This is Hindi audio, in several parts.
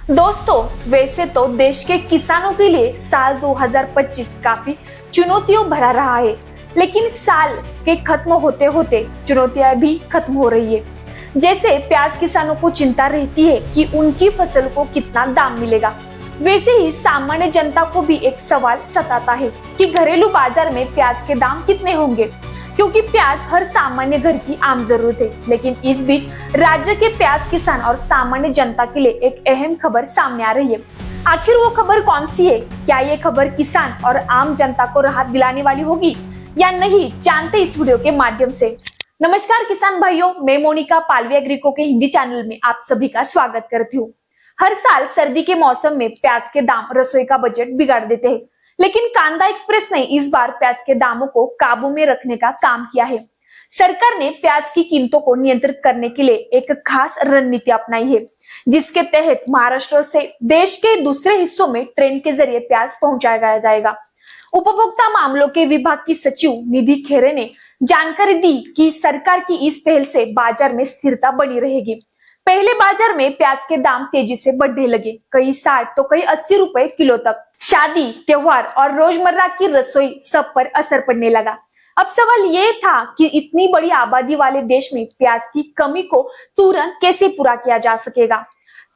दोस्तों, वैसे तो देश के किसानों के लिए साल 2025 काफी चुनौतियों भरा रहा है, लेकिन साल के खत्म होते होते चुनौतियां भी खत्म हो रही है। जैसे प्याज किसानों को चिंता रहती है कि उनकी फसल को कितना दाम मिलेगा, वैसे ही सामान्य जनता को भी एक सवाल सताता है कि घरेलू बाजार में प्याज के दाम कितने होंगे, क्योंकि प्याज हर सामान्य घर की आम जरूरत है। लेकिन इस बीच राज्य के प्याज किसान और सामान्य जनता के लिए एक अहम खबर सामने आ रही है। आखिर वो खबर कौन सी है? क्या ये खबर किसान और आम जनता को राहत दिलाने वाली होगी या नहीं, जानते इस वीडियो के माध्यम से। नमस्कार किसान भाइयों, मैं मोनिका पालवी एग्रीको के हिंदी चैनल में आप सभी का स्वागत करती हूँ। हर साल सर्दी के मौसम में प्याज के दाम रसोई का बजट बिगाड़ देते हैं, लेकिन कांदा एक्सप्रेस ने इस बार प्याज के दामों को काबू में रखने का काम किया है। सरकार ने प्याज की कीमतों को नियंत्रित करने के लिए एक खास रणनीति अपनाई है, जिसके तहत महाराष्ट्र से देश के दूसरे हिस्सों में ट्रेन के जरिए प्याज पहुंचाया जाएगा। उपभोक्ता मामलों के विभाग की सचिव निधि खेरे ने जानकारी दी कि सरकार की इस पहल से बाजार में स्थिरता बनी रहेगी। पहले बाजार में प्याज के दाम तेजी से बढ़ने लगे, कई 60 तो कई 80 रुपए किलो तक। शादी, त्योहार और रोजमर्रा की रसोई सब पर असर पड़ने लगा। अब सवाल ये था कि इतनी बड़ी आबादी वाले देश में प्याज की कमी को तुरंत कैसे पूरा किया जा सकेगा?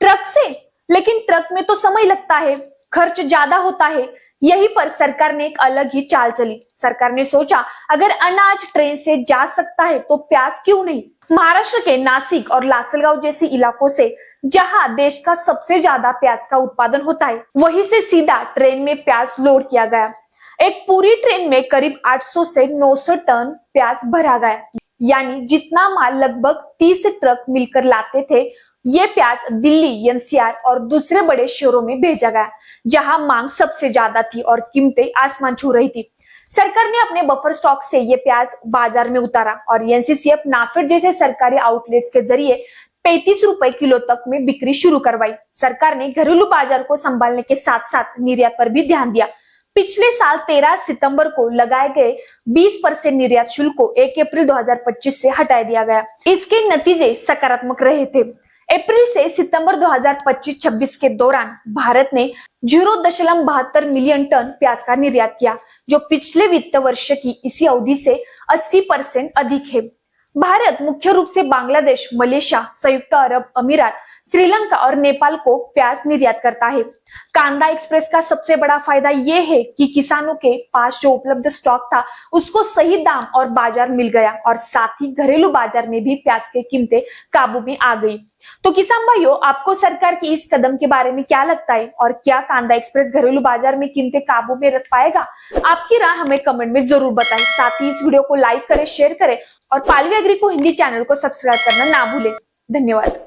ट्रक से? लेकिन ट्रक में तो समय लगता है, खर्च ज्यादा होता है। यहीं पर सरकार ने एक अलग ही चाल चली। सरकार ने सोचा, अगर अनाज ट्रेन से जा सकता है तो प्याज क्यों नहीं? महाराष्ट्र के नासिक और लासलगांव जैसे इलाकों से, जहां देश का सबसे ज्यादा प्याज का उत्पादन होता है, वहीं से सीधा ट्रेन में प्याज लोड किया गया। एक पूरी ट्रेन में करीब 800 से 900 टन प्याज भरा गया, यानी जितना माल लगभग 30 ट्रक मिलकर लाते थे। ये प्याज दिल्ली, एनसीआर और दूसरे बड़े शहरों में भेजा गया, जहां मांग सबसे ज्यादा थी और कीमतें आसमान छू रही थी। सरकार ने अपने बफर स्टॉक से ये प्याज बाजार में उतारा और एनसीसीएफ, नाफेड जैसे सरकारी आउटलेट्स के जरिए 35 रुपए किलो तक में बिक्री शुरू करवाई। सरकार ने घरेलू बाजार को संभालने के साथ साथ निर्यात पर भी ध्यान दिया। पिछले साल 13 सितंबर को लगाए गए 20% निर्यात शुल्क को 1 अप्रैल 2025 से हटा दिया गया। इसके नतीजे सकारात्मक रहे थे। अप्रैल से सितंबर 2025-26 के दौरान भारत ने 0.72 मिलियन टन प्याज का निर्यात किया, जो पिछले वित्त वर्ष की इसी अवधि से 80% अधिक है। भारत मुख्य रूप से बांग्लादेश, मलेशिया, संयुक्त अरब अमीरात, श्रीलंका और नेपाल को प्याज निर्यात करता है। कांदा एक्सप्रेस का सबसे बड़ा फायदा ये है कि किसानों के पास जो उपलब्ध स्टॉक था, उसको सही दाम और बाजार मिल गया और साथ ही घरेलू बाजार में भी प्याज की कीमतें काबू में आ गई। तो किसान भाइयों, आपको सरकार की इस कदम के बारे में क्या लगता है और क्या कांदा एक्सप्रेस घरेलू बाजार में कीमतें काबू में रख पाएगा? आपकी राय हमें कमेंट में जरूर बताएं। साथ ही इस वीडियो को लाइक करें, शेयर करें और पालवी एग्री को हिंदी चैनल को सब्सक्राइब करना ना भूलें। धन्यवाद।